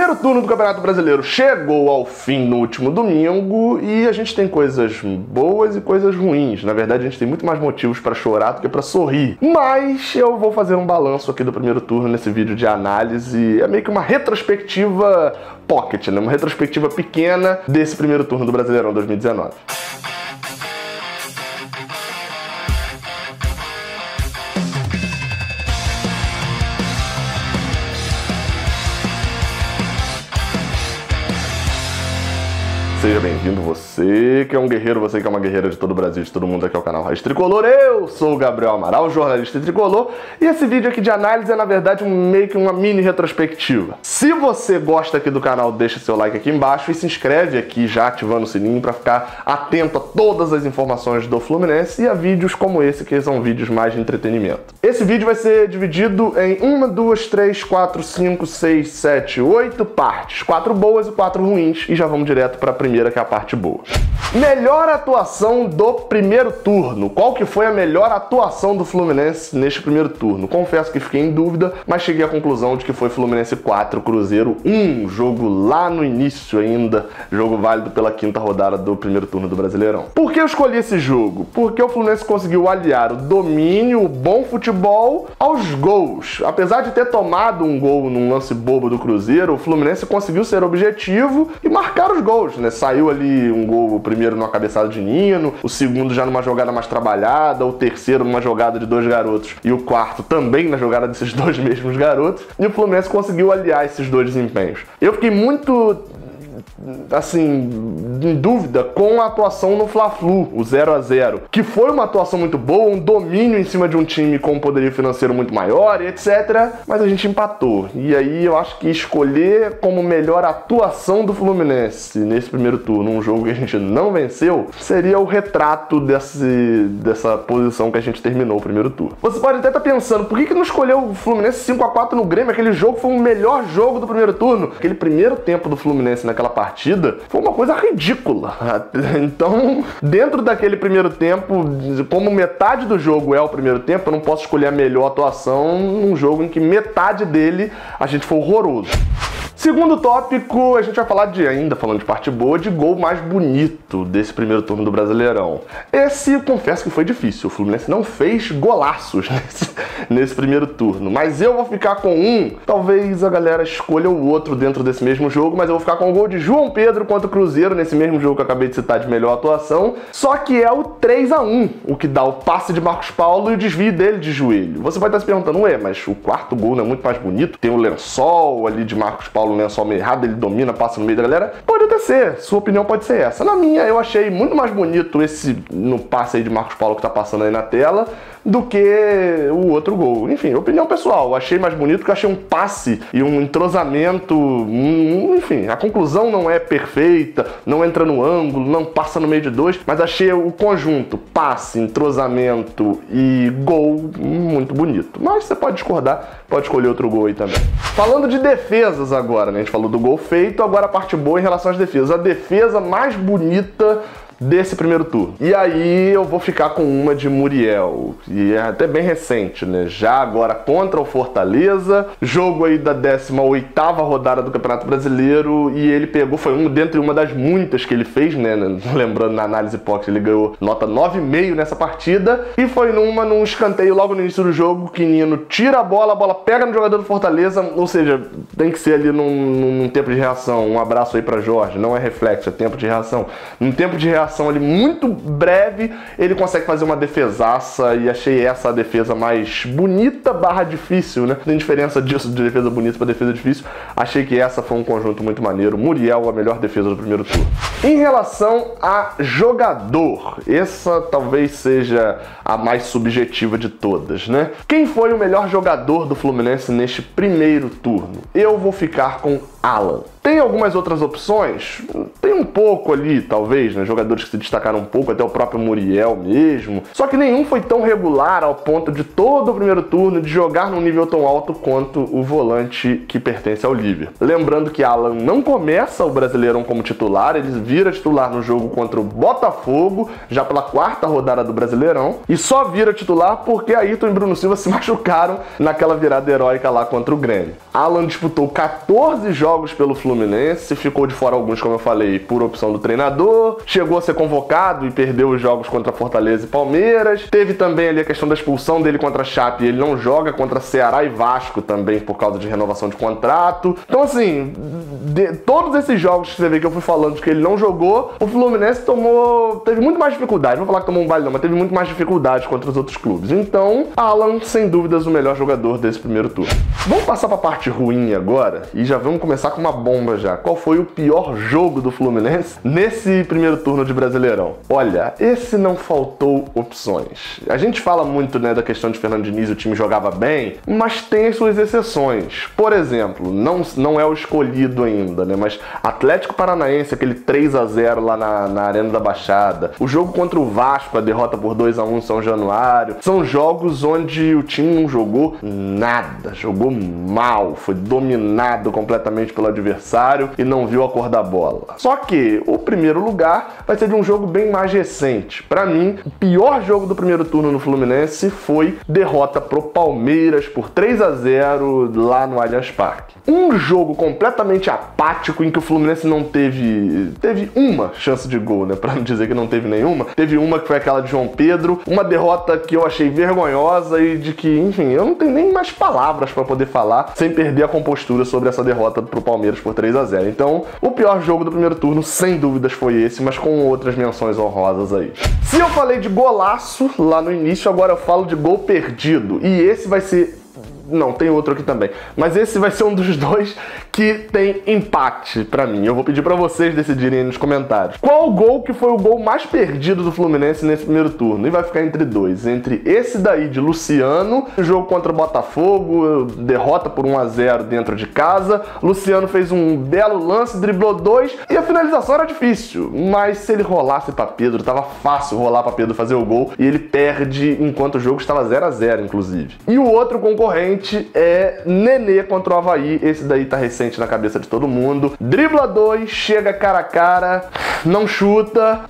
primeiro turno do Campeonato Brasileiro chegou ao fim no último domingo e a gente tem coisas boas e coisas ruins. Na verdade, a gente tem muito mais motivos para chorar do que para sorrir. Mas eu vou fazer um balanço aqui do primeiro turno nesse vídeo de análise. É meio que uma retrospectiva pocket, né? Uma retrospectiva pequena desse primeiro turno do Brasileirão 2019. Seja bem-vindo, você que é um guerreiro, você que é uma guerreira de todo o Brasil, de todo mundo, aqui é o canal Raiz Tricolor. Eu sou o Gabriel Amaral, jornalista tricolor, e esse vídeo aqui de análise é, na verdade, meio que uma mini retrospectiva. Se você gosta aqui do canal, deixa seu like aqui embaixo e se inscreve aqui já ativando o sininho para ficar atento a todas as informações do Fluminense e a vídeos como esse, que são vídeos mais de entretenimento. Esse vídeo vai ser dividido em 1, 2, 3, 4, 5, 6, 7, 8 partes. 4 boas e 4 ruins, e já vamos direto para a primeira, que é a parte boa. Melhor atuação do primeiro turno. Qual que foi a melhor atuação do Fluminense neste primeiro turno? Confesso que fiquei em dúvida, mas cheguei à conclusão de que foi Fluminense 4, Cruzeiro 1, jogo lá no início ainda, jogo válido pela 5ª rodada do primeiro turno do Brasileirão. Por que eu escolhi esse jogo? Porque o Fluminense conseguiu aliar o domínio, o bom futebol aos gols. Apesar de ter tomado um gol num lance bobo do Cruzeiro, o Fluminense conseguiu ser objetivo e marcar os gols, né? Saiu ali um gol, o primeiro numa cabeçada de Nino, o segundo já numa jogada mais trabalhada, o terceiro numa jogada de 2 garotos e o quarto também na jogada desses 2 mesmos garotos, e o Fluminense conseguiu aliar esses 2 desempenhos. Eu fiquei muito, assim, em dúvida com a atuação no Fla-Flu, o 0 a 0, que foi uma atuação muito boa, um domínio em cima de um time com um poderio financeiro muito maior e etc, mas a gente empatou. E aí eu acho que escolher como melhor atuação do Fluminense nesse primeiro turno, um jogo que a gente não venceu, seria o retrato dessa posição que a gente terminou o primeiro turno. Você pode até estar pensando, por que não escolheu o Fluminense 5 a 4 no Grêmio? Aquele jogo foi o melhor jogo do primeiro turno. Aquele primeiro tempo do Fluminense naquela partida foi uma coisa ridícula. Então, dentro daquele primeiro tempo, como metade do jogo é o primeiro tempo, eu não posso escolher a melhor atuação num jogo em que metade dele a gente foi horroroso. Segundo tópico, a gente vai falar ainda falando de parte boa, de gol mais bonito desse primeiro turno do Brasileirão. Esse, confesso que foi difícil, o Fluminense não fez golaços nesse primeiro turno, mas eu vou ficar com um, talvez a galera escolha o outro dentro desse mesmo jogo, mas eu vou ficar com o gol de João Pedro contra o Cruzeiro, nesse mesmo jogo que eu acabei de citar de melhor atuação, só que é o 3 a 1, o que dá o passe de Marcos Paulo e o desvio dele de joelho. Você vai estar se perguntando, ué, mas o quarto gol não é muito mais bonito? Tem o lençol ali de Marcos Paulo, o lençol meio errado, ele domina, passa no meio da galera. Pode até ser, sua opinião pode ser essa. Na minha, eu achei muito mais bonito esse no passe aí de Marcos Paulo que tá passando aí na tela do que o outro gol. Enfim, opinião pessoal. Eu achei mais bonito porque eu achei um passe e um entrosamento, enfim, a conclusão não é perfeita, não entra no ângulo, não passa no meio de 2, mas achei o conjunto, passe, entrosamento e gol muito bonito. Mas você pode discordar, pode escolher outro gol aí também. Falando de defesas agora, né? A gente falou do gol feito, agora a parte boa em relação às defesas. A defesa mais bonita desse primeiro turno. E aí eu vou ficar com uma de Muriel, e é até bem recente, né? Já agora contra o Fortaleza, jogo aí da 18ª rodada do Campeonato Brasileiro, e ele pegou, foi dentre uma das muitas que ele fez, né? Lembrando, na análise pocket ele ganhou nota 9,5 nessa partida, e foi num escanteio logo no início do jogo, que Nino tira a bola pega no jogador do Fortaleza, ou seja, tem que ser ali num tempo de reação. Um abraço aí pra Jorge, não é reflexo, é tempo de reação. Num tempo de reação ali muito breve, ele consegue fazer uma defesaça, e achei essa a defesa mais bonita / difícil, né? Tem diferença disso de defesa bonita para defesa difícil. Achei que essa foi um conjunto muito maneiro. Muriel, a melhor defesa do primeiro turno. Em relação a jogador, essa talvez seja a mais subjetiva de todas, né? Quem foi o melhor jogador do Fluminense neste primeiro turno? Eu vou ficar com Alan. Tem algumas outras opções? Tem um pouco ali, talvez, né? Jogadores que se destacaram um pouco, até o próprio Muriel mesmo. Só que nenhum foi tão regular ao ponto de todo o primeiro turno de jogar num nível tão alto quanto o volante que pertence ao Liverpool. Lembrando que Alan não começa o Brasileirão como titular, ele vira titular no jogo contra o Botafogo, já pela 4ª rodada do Brasileirão, e só vira titular porque Ayrton e Bruno Silva se machucaram naquela virada heróica lá contra o Grêmio. Alan disputou 14 jogos pelo Fluminense, ficou de fora alguns, como eu falei, por opção do treinador, chegou a ser convocado e perdeu os jogos contra Fortaleza e Palmeiras, teve também ali a questão da expulsão dele contra a Chape, ele não joga contra Ceará e Vasco também por causa de renovação de contrato. Então assim, todos esses jogos que você vê que eu fui falando de que ele não jogou, o Fluminense teve muito mais dificuldade, não vou falar que tomou um baile não, mas teve muito mais dificuldade contra os outros clubes. Então, Alan, sem dúvidas, o melhor jogador desse primeiro turno. Vamos passar para a parte ruim agora e já vamos começar com uma bomba já. Qual foi o pior jogo do Fluminense nesse primeiro turno de Brasileirão? Olha, esse não faltou opções. A gente fala muito, né, da questão de Fernando Diniz, o time jogava bem, mas tem as suas exceções. Por exemplo, não é o escolhido ainda, né, mas Atlético Paranaense, aquele 3-0 lá na Arena da Baixada, o jogo contra o Vasco, a derrota por 2-1 em São Januário, são jogos onde o time não jogou nada, jogou mal, foi dominado completamente pelo adversário e não viu a cor da bola. Só que o primeiro lugar vai ser de um jogo bem mais recente. Pra mim, o pior jogo do primeiro turno no Fluminense foi derrota pro Palmeiras por 3-0 lá no Allianz Parque. Um jogo completamente apático em que o Fluminense não teve uma chance de gol, né? Pra não dizer que não teve nenhuma. Teve uma que foi aquela de João Pedro, uma derrota que eu achei vergonhosa e de que, enfim, eu não tenho nem mais palavras pra poder falar sem perder a compostura sobre essa derrota pro Palmeiras por 3-0. Então, o pior jogo do primeiro turno, sem dúvidas, foi esse, mas com outras menções honrosas aí. Se eu falei de golaço lá no início, agora eu falo de gol perdido. E esse vai ser... Não, tem outro aqui também. Mas esse vai ser um dos dois que tem empate pra mim. Eu vou pedir pra vocês decidirem aí nos comentários. Qual o gol que foi o gol mais perdido do Fluminense nesse primeiro turno? E vai ficar entre dois. Entre esse daí de Luciano, o jogo contra o Botafogo, derrota por 1-0 dentro de casa. Luciano fez um belo lance, driblou 2 e a finalização era difícil. Mas se ele rolasse pra Pedro, tava fácil rolar pra Pedro fazer o gol. E ele perde enquanto o jogo estava 0-0, inclusive. E o outro concorrente é Nenê contra o Avaí. Esse daí tá recente na cabeça de todo mundo. Dribla 2, chega cara a cara, não chuta,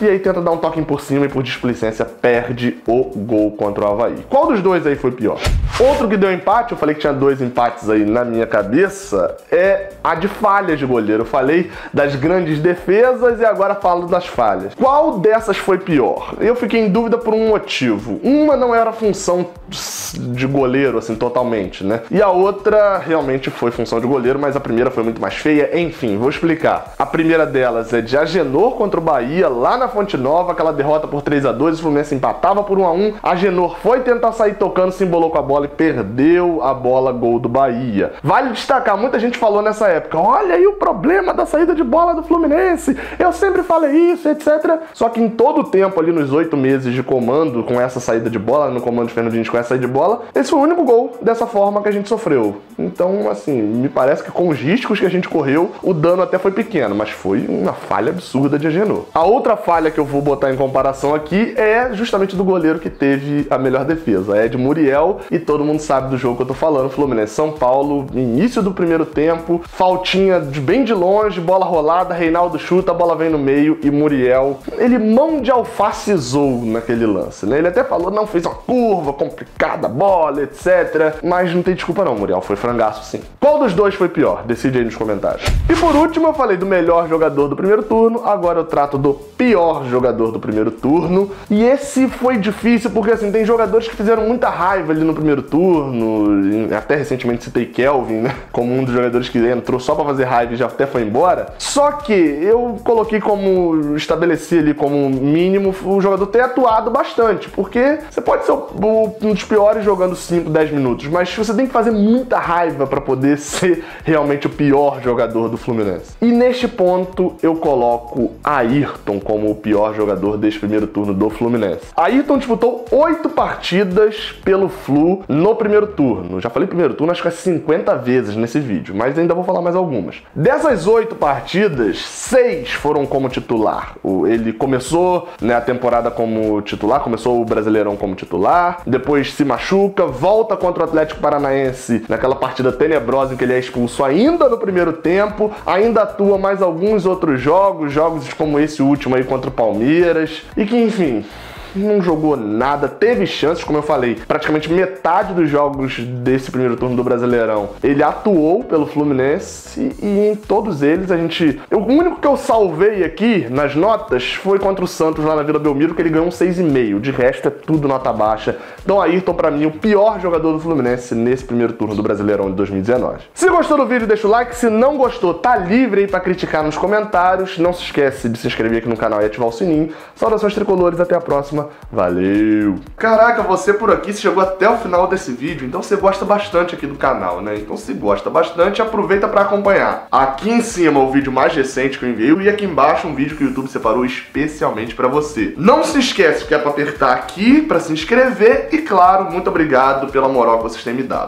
e aí tenta dar um toque por cima e por displicência perde o gol contra o Avaí. Qual dos dois aí foi pior? Outro que deu empate, eu falei que tinha 2 empates aí na minha cabeça, é a de falhas de goleiro. Eu falei das grandes defesas e agora falo das falhas. Qual dessas foi pior? Eu fiquei em dúvida por um motivo. Uma não era função de goleiro, assim, totalmente, né? E a outra realmente foi função de goleiro, mas a primeira foi muito mais feia. Enfim, vou explicar. A primeira delas é de Agenor contra o Bahia, lá na Fonte Nova, aquela derrota por 3-2, o Fluminense empatava por 1-1, Agenor foi tentar sair tocando, se embolou com a bola e perdeu a bola, gol do Bahia. Vale destacar, muita gente falou nessa época, olha aí o problema da saída de bola do Fluminense, eu sempre falei isso, etc. Só que em todo o tempo, ali nos 8 meses de comando, com essa saída de bola, no comando de Fernando Diniz com essa saída de bola, esse foi o único gol dessa forma que a gente sofreu. Então, assim, me parece que com os riscos que a gente correu, o dano até foi pequeno, mas foi uma falha absurda de Agenor. A outra falha que eu vou botar em comparação aqui é justamente do goleiro que teve a melhor defesa, é de Muriel, e todo mundo sabe do jogo que eu tô falando, Fluminense São Paulo, início do primeiro tempo, faltinha de bem de longe, bola rolada, Reinaldo chuta, a bola vem no meio e Muriel, ele mão de alfacizou naquele lance, né? Ele até falou, não, fez uma curva complicada, bola, etc. Mas não tem desculpa não, Muriel, foi frangaço sim. Qual dos dois foi pior? Decide aí nos comentários. E por último, eu falei do melhor jogador do primeiro turno, agora eu trato do pior jogador do primeiro turno. E esse foi difícil porque, assim, tem jogadores que fizeram muita raiva ali no primeiro turno, até recentemente citei Kelvin, né, como um dos jogadores que entrou só pra fazer raiva e já até foi embora. Só que eu coloquei como, estabeleci ali como mínimo o jogador ter atuado bastante, porque você pode ser um dos piores jogando 5, 10 minutos, mas você tem que fazer muita raiva para poder ser realmente o pior jogador do Fluminense. E neste ponto eu coloco Ayrton como o pior jogador deste primeiro turno do Fluminense. Ayrton disputou 8 partidas pelo Flu no primeiro turno. Já falei primeiro turno acho que 50 vezes nesse vídeo, mas ainda vou falar mais algumas. Dessas 8 partidas, 6 foram como titular. Ele começou, né, a temporada como titular, começou o Brasileirão como titular, depois se machuca, volta contra o Atlético Paranaense naquela partida tenebrosa em que ele é expulso ainda no primeiro tempo, ainda atua mais alguns outros jogos como esse último aí contra o Palmeiras, e que, enfim, não jogou nada, teve chances, como eu falei, praticamente metade dos jogos desse primeiro turno do Brasileirão ele atuou pelo Fluminense, e em todos eles o único que eu salvei aqui nas notas foi contra o Santos lá na Vila Belmiro, que ele ganhou um 6,5, de resto é tudo nota baixa. Então Ayrton pra mim o pior jogador do Fluminense nesse primeiro turno do Brasileirão de 2019. Se gostou do vídeo, deixa o like, se não gostou, tá livre aí pra criticar nos comentários, não se esquece de se inscrever aqui no canal e ativar o sininho. Saudações tricolores, até a próxima. Valeu! Caraca, você por aqui, você chegou até o final desse vídeo, então você gosta bastante aqui do canal, né? Então se gosta bastante, aproveita pra acompanhar. Aqui em cima o vídeo mais recente que eu enviei, e aqui embaixo um vídeo que o YouTube separou especialmente pra você. Não se esquece que é pra apertar aqui pra se inscrever e, claro, muito obrigado pela moral que vocês têm me dado.